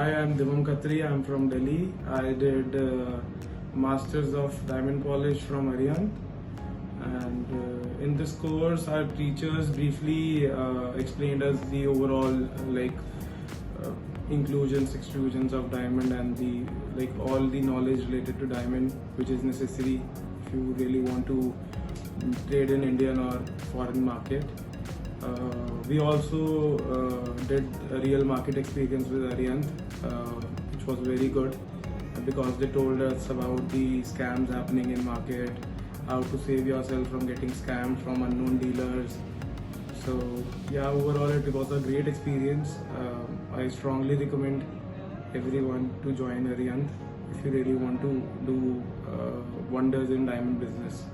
Hi, I'm Divam Khatri. I'm from Delhi. I did Masters of Diamond Polish from Arihannt. And in this course, our teachers briefly explained us the overall inclusions, extrusions of diamond, and the all the knowledge related to diamond, which is necessary if you really want to trade in Indian or foreign market. We also did a real market experience with Arihannt, which was very good because they told us about the scams happening in market, how to save yourself from getting scammed from unknown dealers. So yeah, overall it was a great experience. I strongly recommend everyone to join Arihannt if you really want to do wonders in diamond business.